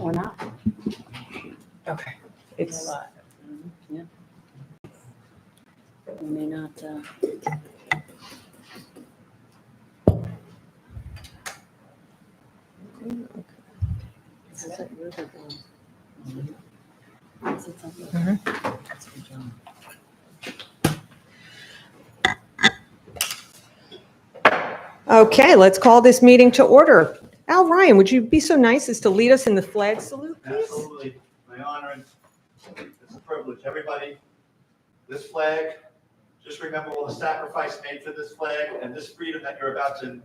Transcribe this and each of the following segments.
or not. Okay. It's a lot. Yeah. We may not. This is at Riverbend. This is something. Okay, let's call this meeting to order. Al Ryan, would you be so nice as to lead us in the flag salute, please? Absolutely. My honor, and it's a privilege. Everybody, this flag, just remember all the sacrifice made for this flag and this freedom that you're about to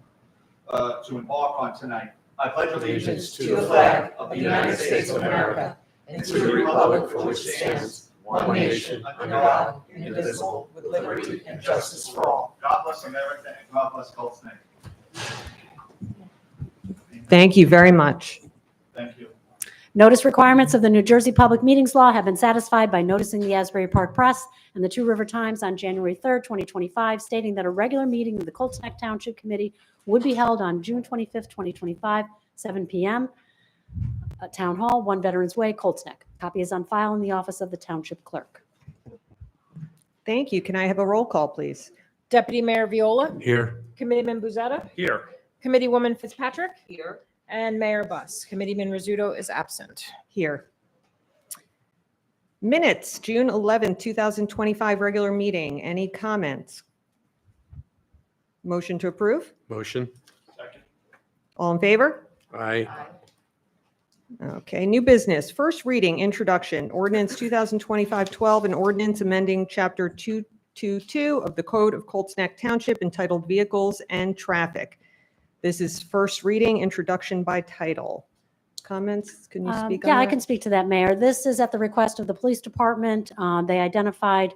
embark on tonight. I pledge allegiance to the flag of the United States of America and to the republic for which it stands, one nation, under God, indivisible, with liberty and justice for all. God bless America and God bless Colts Neck. Thank you very much. Thank you. Notice requirements of the New Jersey Public Meetings Law have been satisfied by noticing the Asbury Park Press and the Two River Times on January 3rd, 2025, stating that a regular meeting of the Colts Neck Township Committee would be held on June 25th, 2025, 7 p.m. at Town Hall, 1 Veterans Way, Colts Neck. Copy is on file in the office of the Township Clerk. Thank you. Can I have a roll call, please? Deputy Mayor Viola. Here. Committeeman Buzetta. Here. Committeewoman Fitzpatrick. Here. And Mayor Buss. Committeeman Rizzuto is absent. Here. Minutes, June 11th, 2025, regular meeting. Any comments? Motion to approve? Motion. Second. All in favor? Aye. Okay, new business. First reading, introduction, ordinance 2025-12, an ordinance amending chapter 222 of the Code of Colts Neck Township entitled Vehicles and Traffic. This is first reading, introduction by title. Comments? Can you speak on Yeah, that? I can speak to that, Mayor. This is at the request of the police department. They identified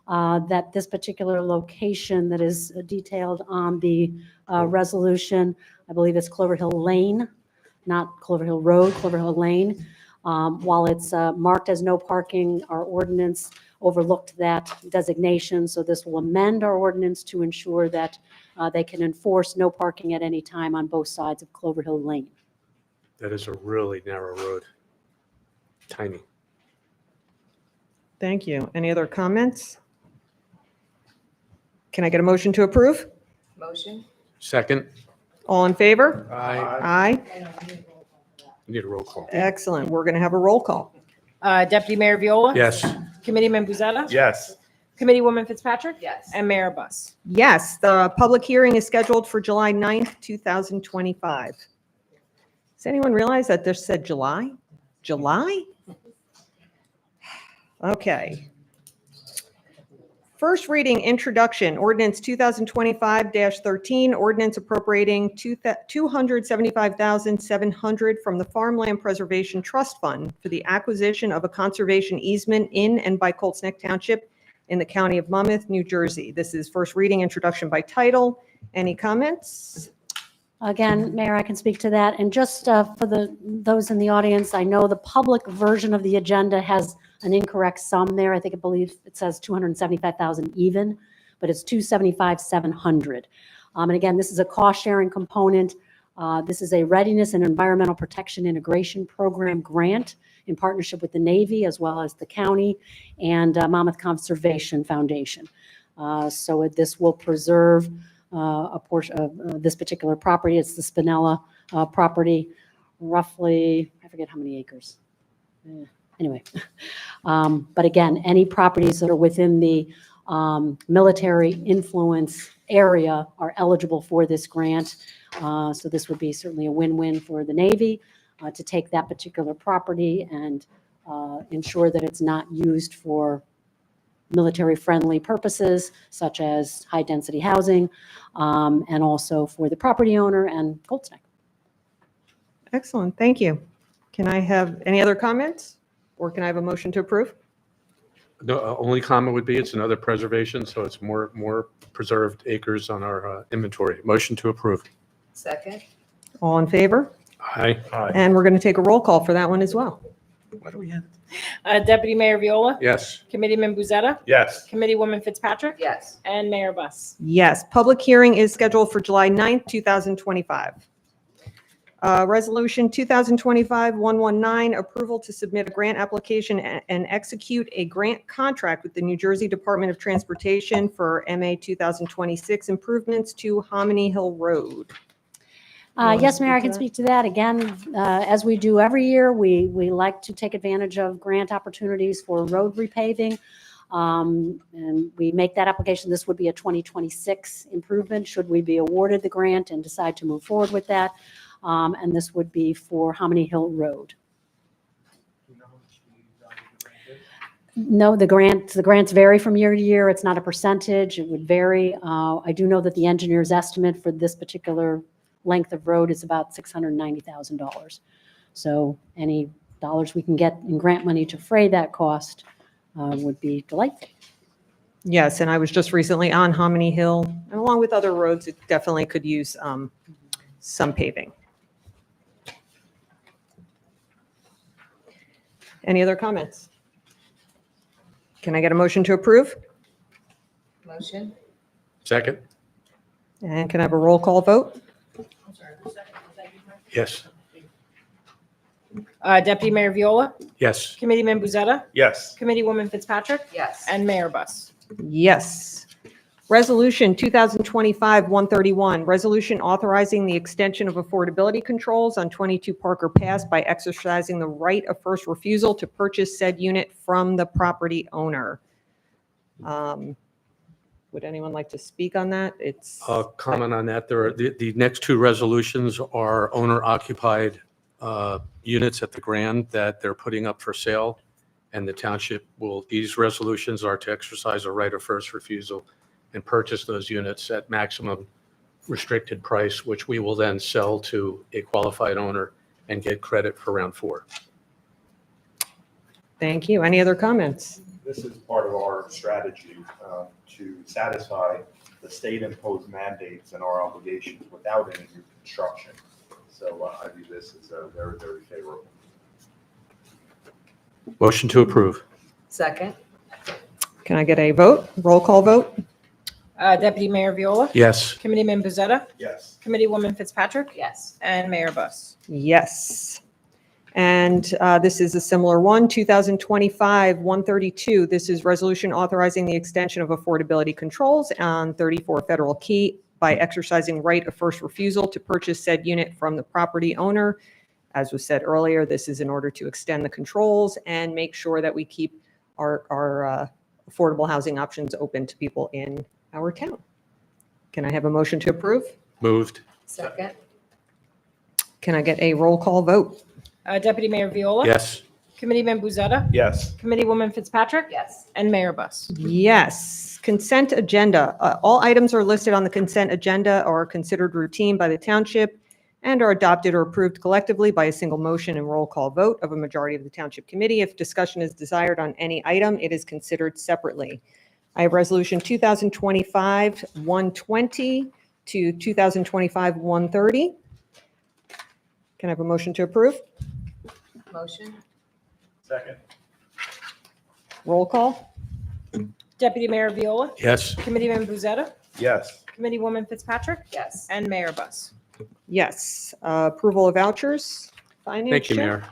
that this particular location that is detailed on the resolution, I believe it's Clover Hill Lane, not Clover Hill Road, Clover Hill Lane. While it's marked as no parking, our ordinance overlooked that designation. So this will amend our ordinance to ensure that they can enforce no parking at any time on both sides of Clover Hill Lane. That is a really narrow road. Tiny. Thank you. Any other comments? Can I get a motion to approve? Motion. Second. All in favor? Aye. Aye. Need a roll call. Excellent. We're going to have a roll call. Deputy Mayor Viola. Yes. Committeeman Buzetta. Yes. Committeewoman Fitzpatrick. Yes. And Mayor Buss. Yes, the public hearing is scheduled for July 9th, 2025. Does anyone realize that this said July? July? Okay. First reading, introduction, ordinance 2025-13, ordinance appropriating $275,700 from the Farmland Preservation Trust Fund for the acquisition of a conservation easement in and by Colts Neck Township in the county of Monmouth, New Jersey. This is first reading, introduction by title. Any comments? Again, Mayor, I can speak to that. And just for those in the audience, I know the public version of the agenda has an incorrect sum there. I believe it says 275,000 even, but it's 275,700. And again, this is a cost sharing component. This is a readiness and environmental protection integration program grant in partnership with the Navy as well as the county and Monmouth Conservation Foundation. So this will preserve a portion of this particular property. It's the Spinella property, roughly, I forget how many acres. Anyway, but again, any properties that are within the military influence area are eligible for this grant. So this would be certainly a win-win for the Navy to take that particular property and ensure that it's not used for military-friendly purposes, such as high-density housing, and also for the property owner and Colts Neck. Excellent, thank you. Can I have any other comments? Or can I have a motion to approve? The only comment would be it's another preservation, so it's more preserved acres on our inventory. Motion to approve. Second. All in favor? Aye. And we're going to take a roll call for that one as well. What do we have? Deputy Mayor Viola. Yes. Committeeman Buzetta. Yes. Committeewoman Fitzpatrick. Yes. And Mayor Buss. Yes, public hearing is scheduled for July 9th, 2025. Resolution 2025-119, approval to submit a grant application and execute a grant contract with the New Jersey Department of Transportation for MA 2026 improvements to Hominy Hill Road. wanna Yes, Mayor, I speak to can that? speak to that. Again, as we do every year, we like to take advantage of grant opportunities for road repaving. And we make that application. This would be a 2026 improvement, should we be awarded the grant and decide to move forward with that. And this would be for Hominy Hill Road. No, the grants vary from year to year. It's not a percentage. It would vary. I do know that the engineer's estimate for this particular length of road is about $690,000. So any dollars we can get in grant money to fray that cost would be delightful. Yes, and I was just recently on Hominy Hill, and along with other roads, it definitely could use some paving. Any other comments? Can I get a motion to approve? Motion? Second? And can I have a roll call vote? Yes. Deputy Mayor Viola, Yes. Committeeman Buzetta, Yes. Committeewoman Fitzpatrick, Yes. and Mayor Buss. Yes. Resolution 2025-131, resolution authorizing the extension of affordability controls on 22 Parker Pass by exercising the right of first refusal to purchase said unit from the property owner. Would anyone like to speak on that? It's, I'll comment on that. There are, the next two resolutions are owner-occupied units at the Grand that they're putting up for sale. And the township will, these resolutions are to exercise a right of first refusal and purchase those units at maximum restricted price, which we will then sell to a qualified owner and get credit for round 4. thank you. Any other comments? This is part of our strategy to satisfy the state-imposed mandates and our obligations without any new construction. So I view this as a very, very favorable. Motion to approve. Second? Can I get a vote? Roll call vote? Deputy Mayor Viola, Yes. Committeeman Buzetta, Yes. Committeewoman Fitzpatrick, Yes. and Mayor Buss. Yes. And this is a similar one, 2025-132. This is resolution authorizing the extension of affordability controls on 34 Federal Key by exercising right of first refusal to purchase said unit from the property owner. As was said earlier, this is in order to extend the controls and make sure that we keep our affordable housing options open to people in our town. Can I have a motion to approve? Moved. Second? Can I get a roll call vote? Deputy Mayor Viola, Yes. Committeeman Buzetta, Yes. Committeewoman Fitzpatrick, Yes. and Mayor Buss. Yes. Consent agenda. All items are listed on the consent agenda are considered routine by the township and are adopted or approved collectively by a single motion and roll call vote of a majority of the township committee. If discussion is desired on any item, it is considered separately. I have resolution 2025-120 to 2025-130. Can I have a motion to approve? Motion? Second. Roll call? Deputy Mayor Viola, Yes. Committeeman Buzetta, Yes. Committeewoman Fitzpatrick, Yes. and Mayor Buss. Yes. Approval of vouchers? Finance Thank you, check? Mayor.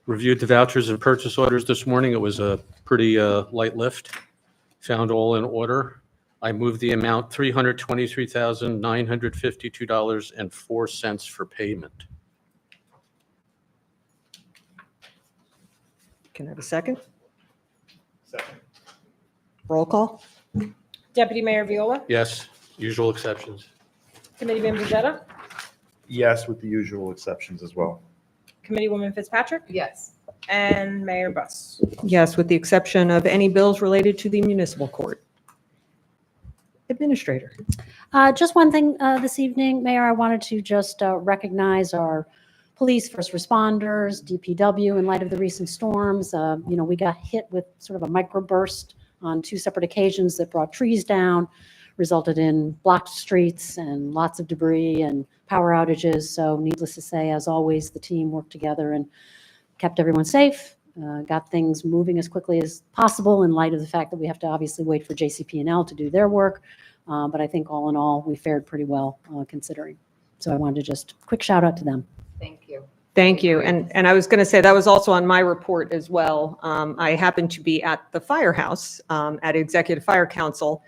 Reviewed the vouchers and purchase orders this morning. It was a pretty light lift. Found all in order. I moved the amount $323,952.04 for payment. Can I have a second? Second. Roll call? Deputy Mayor Viola, Yes, usual exceptions. Committeeman Buzetta, Yes, with the usual exceptions as well. Committeewoman Fitzpatrick, Yes. and Mayor Buss. Yes, with the exception of any bills related to the municipal court. Administrator. Just one thing this evening, Mayor, I wanted to just recognize our police, first responders, DPW, in light of the recent storms. We got hit with sort of a microburst on 2 separate occasions that brought trees down, resulted in blocked streets and lots of debris and power outages. So needless to say, as always, the team worked together and kept everyone safe, got things moving as quickly as possible in light of the fact that we have to obviously wait for JCP&L to do their work. But I think all in all, we fared pretty well considering. So I wanted to just quick shout out to them. Thank you. Thank you. And I was going to say, that was also on my report as well. I happened to be at the firehouse at Executive Fire Council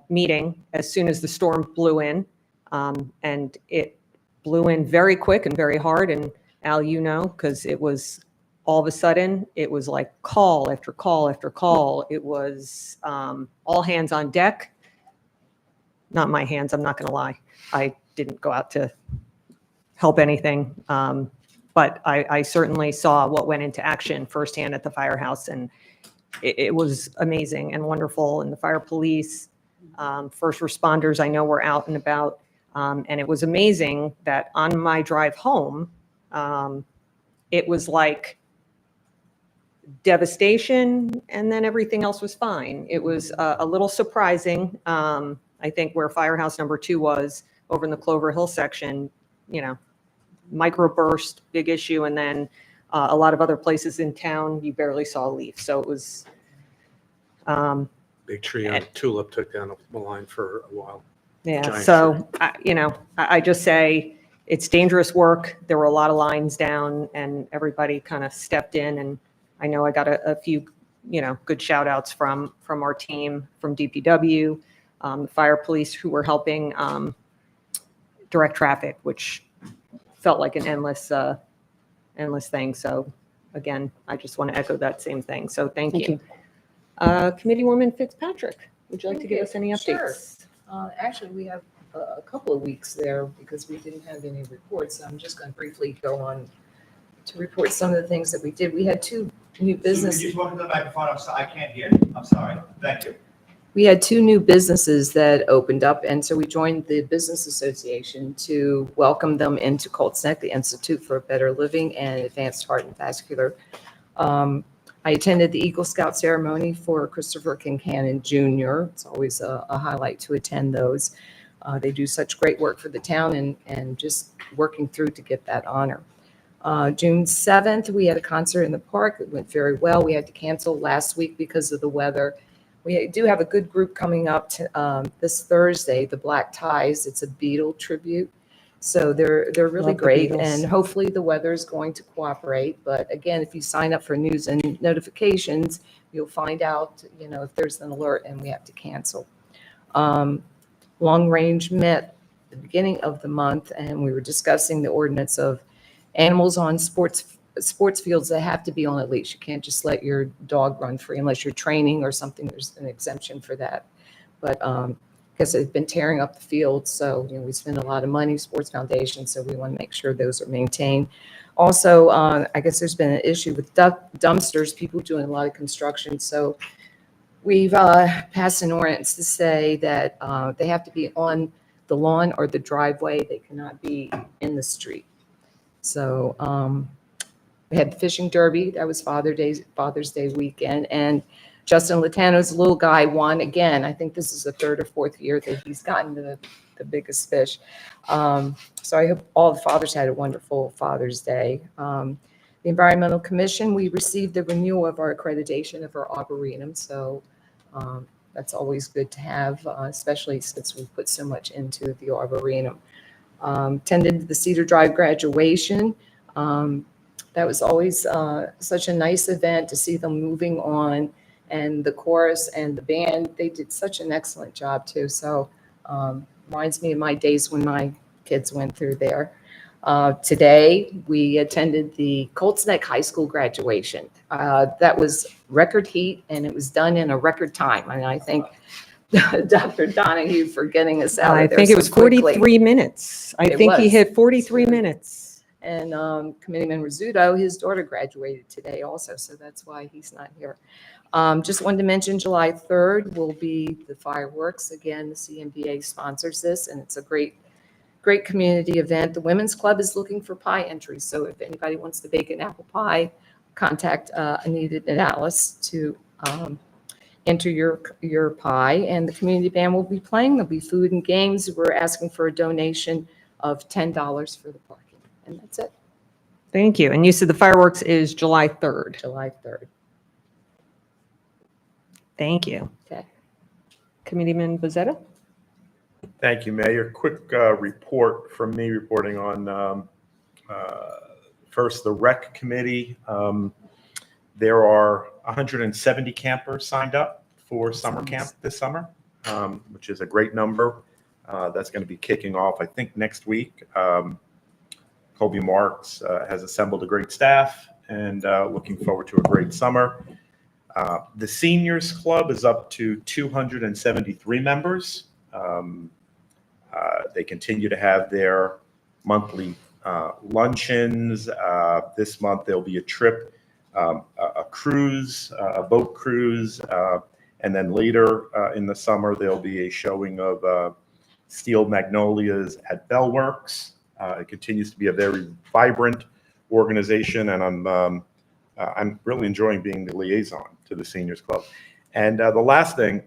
meeting as soon as the storm blew in. And it blew in very quick and very hard. And Al, you know, because it was all of a sudden, it was like call after call after call. It was all hands on deck. Not my hands, I'm not going to lie. I didn't go out to help anything. But I certainly saw what went into action firsthand at the firehouse, and it was amazing and wonderful. And the fire police, first responders, I know were out and about. And it was amazing that on my drive home, it was like devastation, and then everything else was fine. It was a little surprising. I think where firehouse number 2 was over in the Clover Hill section, you know, microburst, big issue, and then a lot of other places in town, you barely saw a leaf. So it was. Big tree on Tulip took down the line for a while. Yeah, Giant so, I just say it's dangerous work. There were a lot of lines down and everybody kind of stepped in. And I know I got a few, good shout outs from our team, from DPW, the fire police who were helping direct traffic, which felt like an endless thing. So again, I just want to echo that same thing. So thank Thank you. Committeewoman Fitzpatrick, would you like to give us any Sure. updates? Actually, we have a couple of weeks there because we didn't have any reports. So I'm just going to briefly go on to report some of the things that we did. We had 2 new Can businesses. you just walk to the microphone? I can't hear you. I'm sorry. Thank you. We had 2 new businesses that opened up, and so we joined the Business Association to welcome them into Colts Neck, the Institute for Better Living and Advanced Heart and Vascular. I attended the Eagle Scout ceremony for Christopher Kincannon Jr. It's always a highlight to attend those. They do such great work for the town and just working through to get that honor. June 7th, we had a concert in the park. It went very well. We had to cancel last week because of the weather. We do have a good group coming up to, this Thursday, the Black Ties. It's a Beatle tribute. So they're really Love the great, Beatles. and hopefully the weather is going to cooperate. But again, if you sign up for news and notifications, you'll find out, if there's an alert and we have to cancel. Long Range met at the beginning of the month, and we were discussing the ordinance of animals on sports fields that have to be on a leash. You can't just let your dog run free unless you're training or something. There's an exemption for that. But because they've been tearing up the field, so we spend a lot of money, Sports Foundation, so we want to make sure those are maintained. Also, I guess there's been an issue with dumpsters, people doing a lot of construction. So we've passed an ordinance to say that they have to be on the lawn or the driveway. They cannot be in the street. So we had the fishing derby. That was Father's Day weekend. And Justin Latano's little guy won again. I think this is the 3rd or 4th year that he's gotten the biggest fish. So I hope all the fathers had a wonderful Father's Day. The Environmental Commission, we received the renewal of our accreditation of our Arboretum. So that's always good to have, especially since we put so much into the Arboretum. Attended the Cedar Drive graduation. That was always such a nice event to see them moving on, and the chorus and the band, they did such an excellent job too. So reminds me of my days when my kids went through there. Today, we attended the Colts Neck High School graduation. That was record heat, and it was done in a record time. And I think Dr. Donahue for getting us out I of there think it was so quickly. 43 minutes. I It think he was. hit 43 It's good. minutes. And Committeeman Rizzuto, his daughter graduated today also, so that's why he's not here. Just wanted to mention July 3rd will be the fireworks. Again, the CMBA sponsors this, and it's a great community event. The Women's Club is looking for pie entries, so if anybody wants to bake an apple pie, contact Anita and Alice to enter your pie. And the community band will be playing. There'll be food and games. We're asking for a donation of $10 for the parking. And that's it, Thank you. And you said the fireworks is July 3rd. July 3rd. Thank you. Okay. Committeeman Bezetta? Thank you, Mayor. Quick report from me reporting on First, the rec committee. There are 170 campers signed up for summer camp this summer, which is a great number. That's going to be kicking off, I think, next week. Colby Marks has assembled a great staff and looking forward to a great summer. The Seniors Club is up to 273 members. They continue to have their monthly luncheons. This month there'll be a trip, a cruise, a boat cruise, and then later in the summer there'll be a showing of Steel Magnolias at Bellworks. It continues to be a very vibrant organization, and I'm really enjoying being the liaison to the Seniors Club. And the last thing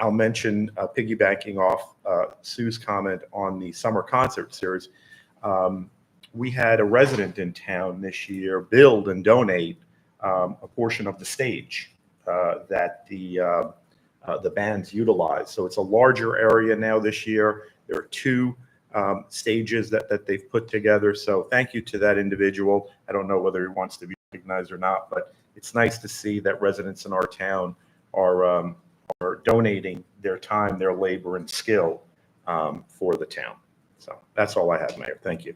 I'll mention, piggybacking off Sue's comment on the summer concert series, we had a resident in town this year build and donate a portion of the stage that the bands utilize. So it's a larger area now this year. There are 2 stages that they've put together. So thank you to that individual. I don't know whether he wants to be recognized or not, but it's nice to see that residents in our town are donating their time, their labor, and skill for the town. So that's all I have, Mayor. Thank you.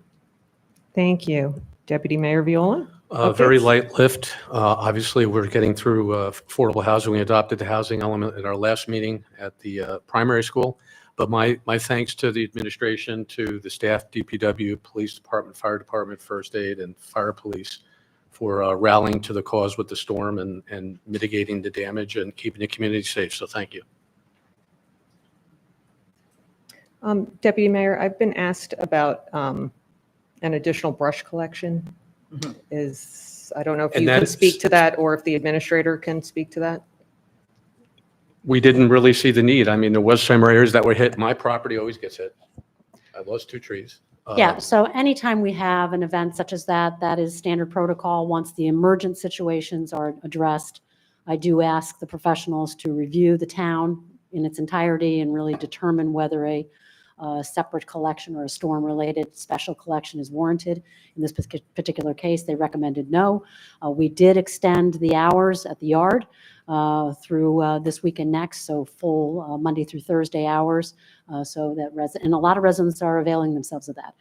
Thank you. Deputy Mayor Viola? Very light lift. Obviously, we're getting through affordable housing. We adopted the housing element at our last meeting at the primary school. But my thanks to the administration, to the staff, DPW, Police Department, Fire Department, First Aid, and Fire Police for rallying to the cause with the storm and mitigating the damage and keeping the community safe. So thank you. Deputy Mayor, I've been asked about an additional brush collection. I don't know if you can speak to that or if the administrator can speak to that. We didn't really see the need. I mean, there was some areas that were hit. My property always gets hit. I lost 2 trees. Yeah, so anytime we have an event such as that, that is standard protocol. Once the emergent situations are addressed, I do ask the professionals to review the town in its entirety and really determine whether a separate collection or a storm-related special collection is warranted. In this particular case, they recommended no. We did extend the hours at the yard through this week and next, so full Monday through Thursday hours, so that and a lot of residents are availing themselves of that.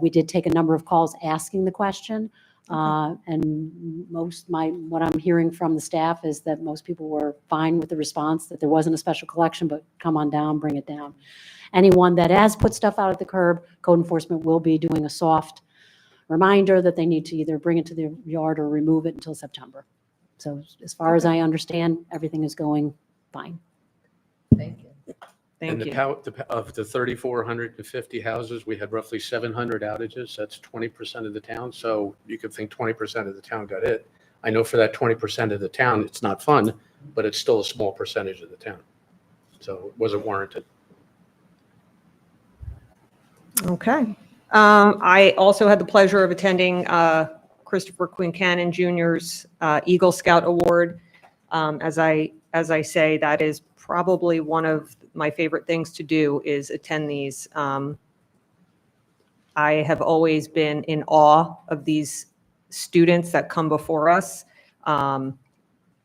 We did take a number of calls asking the question, and what I'm hearing from the staff is that most people were fine with the response, that there wasn't a special collection, but come on down, bring it down. Anyone that has put stuff out at the curb, code enforcement will be doing a soft reminder that they need to either bring it to the yard or remove it until September. So as far as I understand, everything is going fine. Thank you. Thank you. Of the 3,450 houses, we had roughly 700 outages. That's 20% of the town. So you could think 20% of the town got hit. I know for that 20% of the town, it's not fun, but it's still a small percentage of the town. So it wasn't warranted. Okay. I also had the pleasure of attending Christopher Quincannon Jr.'s Eagle Scout Award. As I say, that is probably one of my favorite things to do is attend these. I have always been in awe of these students that come before us,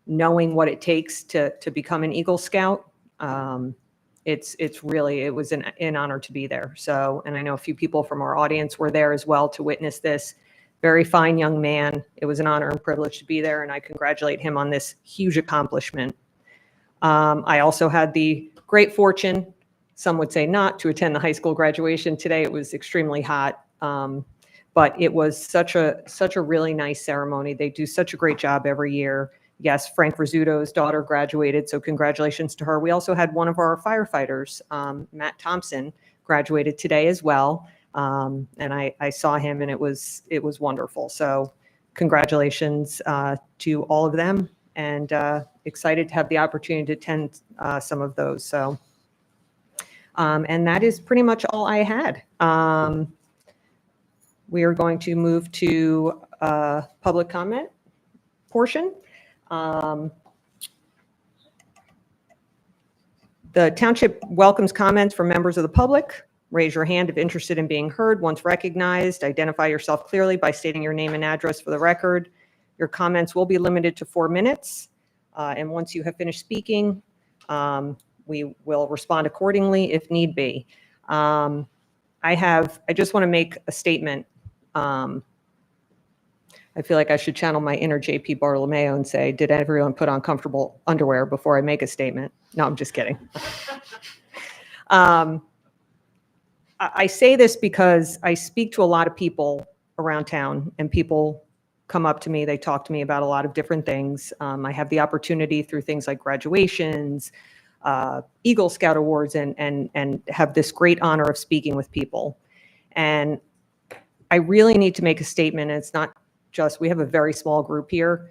knowing what it takes to become an Eagle Scout. It was an honor to be there. So, and I know a few people from our audience were there as well to witness this. Very fine young man. It was an honor and privilege to be there, and I congratulate him on this huge accomplishment. I also had the great fortune, some would say not, to attend the high school graduation today. It was extremely hot, but it was such a really nice ceremony. They do such a great job every year. Yes, Frank Rizzuto's daughter graduated, so congratulations to her. We also had one of our firefighters, Matt Thompson, graduated today as well, and I saw him, and it was wonderful. So congratulations to all of them, and excited to have the opportunity to attend some of those. So, and that is pretty much all I had. We are going to move to public comment portion. The township welcomes comments from members of the public. Raise your hand if interested in being heard. Once recognized, identify yourself clearly by stating your name and address for the record. Your comments will be limited to 4 minutes. And once you have finished speaking, we will respond accordingly if need be. I just want to make a statement. I feel like I should channel my inner JP Bartolomeo and say, did everyone put on comfortable underwear before I make a statement? No, I'm just kidding. I say this because I speak to a lot of people around town, and people come up to me, they talk to me about a lot of different things. I have the opportunity through things like graduations, Eagle Scout Awards, and have this great honor of speaking with people. And I really need to make a statement. And it's not just, we have a very small group here.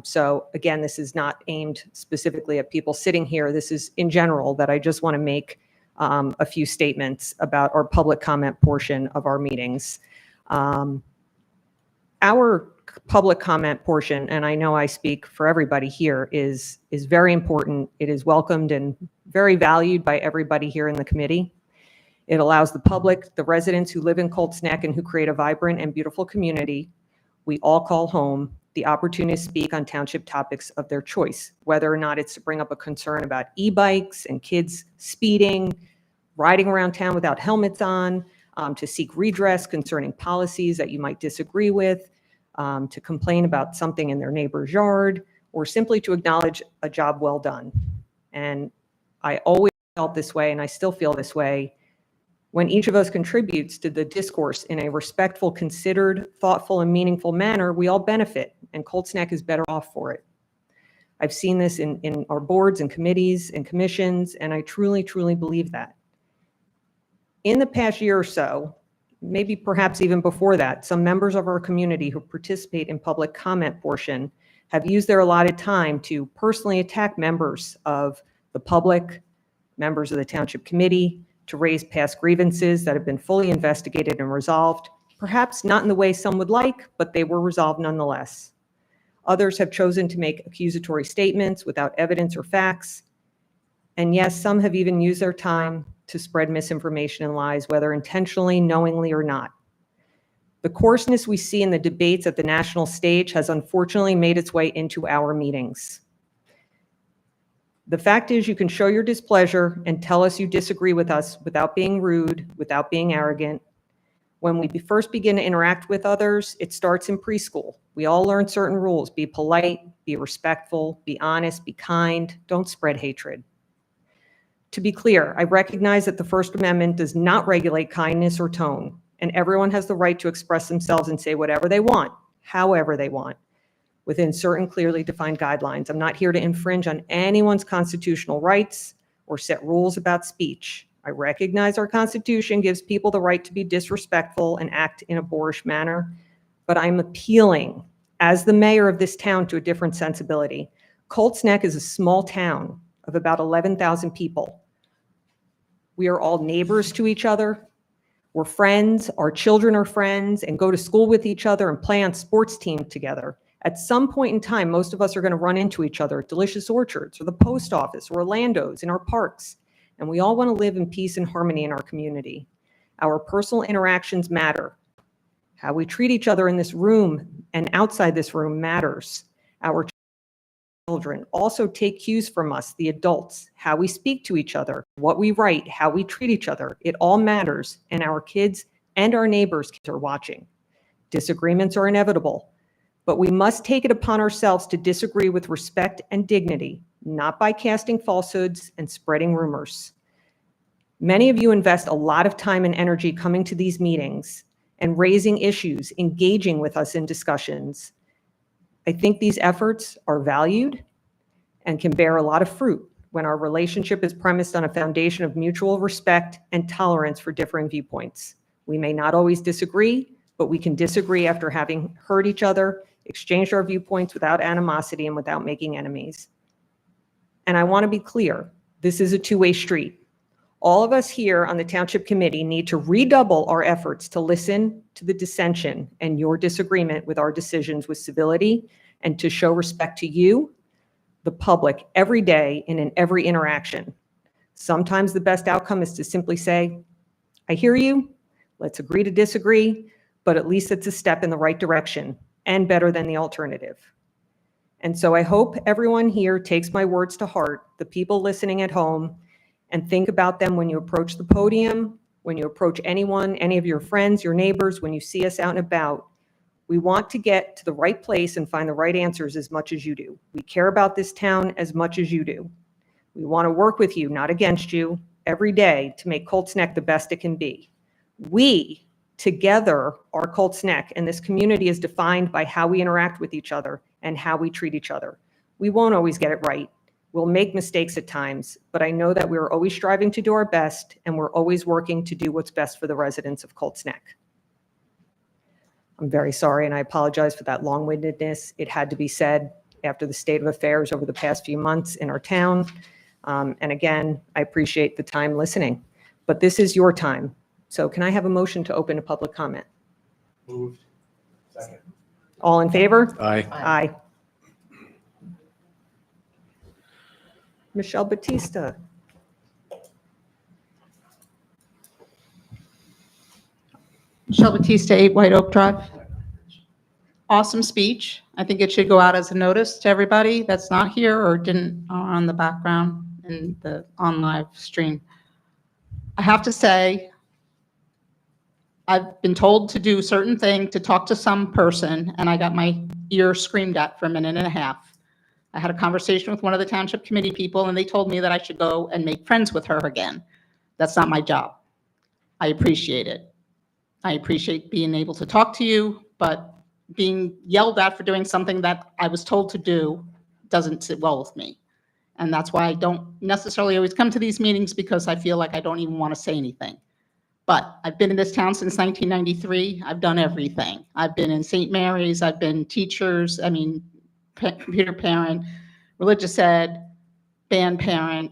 So again, this is not aimed specifically at people sitting here. This is in general that I just want to make a few statements about our public comment portion of our meetings. Our public comment portion, and I know I speak for everybody here, is very important. It is welcomed and very valued by everybody here in the committee. It allows the public, the residents who live in Colts Neck and who create a vibrant and beautiful community we all call home, the opportunity to speak on township topics of their choice, whether or not it's to bring up a concern about e-bikes and kids speeding, riding around town without helmets on, to seek redress concerning policies that you might disagree with, to complain about something in their neighbor's yard, or simply to acknowledge a job well done. And I always felt this way, and I still feel this way. When each of us contributes to the discourse in a respectful, considered, thoughtful, and meaningful manner, we all benefit, and Colts Neck is better off for it. I've seen this in our boards and committees and commissions, and I truly, truly believe that. In the past year or so, maybe perhaps even before that, some members of our community who participate in public comment portion have used their allotted time to personally attack members of the public, members of the Township Committee, to raise past grievances that have been fully investigated and resolved, perhaps not in the way some would like, but they were resolved nonetheless. Others have chosen to make accusatory statements without evidence or facts. And yes, some have even used their time to spread misinformation and lies, whether intentionally, knowingly, or not. The coarseness we see in the debates at the national stage has unfortunately made its way into our meetings. The fact is, you can show your displeasure and tell us you disagree with us without being rude, without being arrogant. When we first begin to interact with others, it starts in preschool. We all learn certain rules: be polite, be respectful, be honest, be kind, don't spread hatred. To be clear, I recognize that the First Amendment does not regulate kindness or tone, and everyone has the right to express themselves and say whatever they want, however they want, within certain clearly defined guidelines. I'm not here to infringe on anyone's constitutional rights or set rules about speech. I recognize our Constitution gives people the right to be disrespectful and act in a boorish manner, but I'm appealing, as the mayor of this town, to a different sensibility. Colts Neck is a small town of about 11,000 people. We are all neighbors to each other. We're friends, our children are friends, and go to school with each other and play on sports teams together. At some point in time, most of us are going to run into each other at Delicious Orchards or the post office or Orlando's, in our parks. And we all want to live in peace and harmony in our community. Our personal interactions matter. How we treat each other in this room and outside this room matters. Our children also take cues from us, the adults, how we speak to each other, what we write, how we treat each other. It all matters, and our kids and our neighbors are watching. Disagreements are inevitable, but we must take it upon ourselves to disagree with respect and dignity, not by casting falsehoods and spreading rumors. Many of you invest a lot of time and energy coming to these meetings and raising issues, engaging with us in discussions. I think these efforts are valued and can bear a lot of fruit when our relationship is premised on a foundation of mutual respect and tolerance for differing viewpoints. We may not always disagree, but we can disagree after having heard each other, exchanged our viewpoints without animosity and without making enemies. And I want to be clear, this is a two-way street. All of us here on the Township Committee need to redouble our efforts to listen to the dissension and your disagreement with our decisions with civility, and to show respect to you, the public, every day and in every interaction. Sometimes the best outcome is to simply say, I hear you. Let's agree to disagree, but at least it's a step in the right direction and better than the alternative. And so I hope everyone here takes my words to heart, the people listening at home, and think about them when you approach the podium, when you approach anyone, any of your friends, your neighbors, when you see us out and about. We want to get to the right place and find the right answers as much as you do. We care about this town as much as you do. We want to work with you, not against you, every day to make Colts Neck the best it can be. We, together, are Colts Neck, and this community is defined by how we interact with each other and how we treat each other. We won't always get it right. We'll make mistakes at times, but I know that we're always striving to do our best, and we're always working to do what's best for the residents of Colts Neck. I'm very sorry, and I apologize for that long-windedness. It had to be said after the state of affairs over the past few months in our town. And again, I appreciate the time listening, but this is your time. So can I have a motion to open a public comment? Moved. Second. All in favor? Aye. Aye. Michelle Batista. Michelle Batista, 8 White Oak Drive. Awesome speech. I think it should go out as a notice to everybody that's not here or didn't on the background in the on live stream. I have to say, I've been told to do a certain thing, to talk to some person, and I got my ear screamed at for a minute and a half. I had a conversation with one of the township committee people, and they told me that I should go and make friends with her again. That's not my job. I appreciate it. I appreciate being able to talk to you, but being yelled at for doing something that I was told to do doesn't sit well with me. And that's why I don't necessarily always come to these meetings, because I feel like I don't even want to say anything. But I've been in this town since 1993. I've done everything. I've been in St. Mary's. I've been teachers. I mean, computer parent, religious ed, band parent,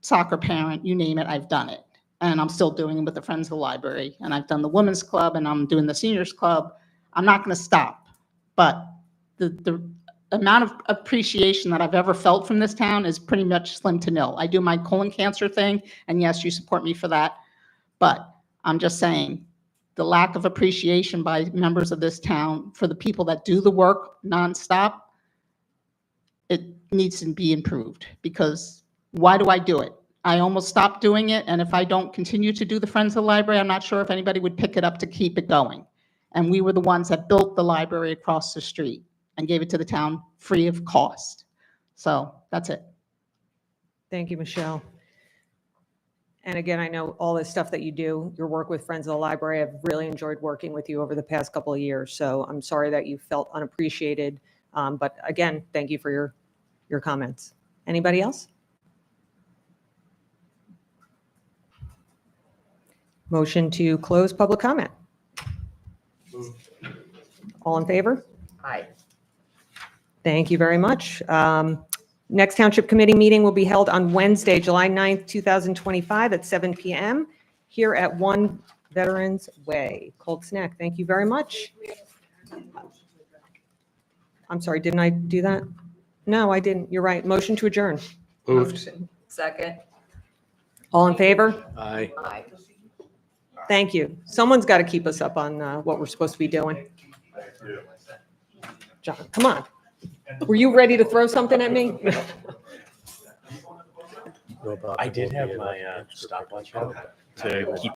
soccer parent, you name it, I've done it. And I'm still doing it with the Friends of the Library. And I've done the Women's Club, and I'm doing the Seniors Club. I'm not going to stop. But the amount of appreciation that I've ever felt from this town is pretty much slim to nil. I do my colon cancer thing, and yes, you support me for that. But I'm just saying, the lack of appreciation by members of this town for the people that do the work nonstop, it needs to be improved. Because why do I do it? I almost stopped doing it, and if I don't continue to do the Friends of the Library, I'm not sure if anybody would pick it up to keep it going. And we were the ones that built the library across the street and gave it to the town free of cost. So that's it. Thank you, Michelle. And again, I know all this stuff that you do, your work with Friends of the Library, I've really enjoyed working with you over the past couple of years. So I'm sorry that you felt unappreciated. But again, thank you for your comments. Anybody else? Motion to close public comment. All in favor? Aye. Thank you very much. Next Township Committee meeting will be held on Wednesday, July 9th, 2025 at 7 p.m. here at 1 Veterans Way, Colts Neck. Thank you very much. I'm sorry, didn't I do that? No, I didn't. You're right. Motion to adjourn. Moved. Second. All in favor? Aye. Aye. Thank you. Someone's got to keep us up on what we're supposed to be doing. John, come on. Were you ready to throw something at me? I did have my stopwatch on to keep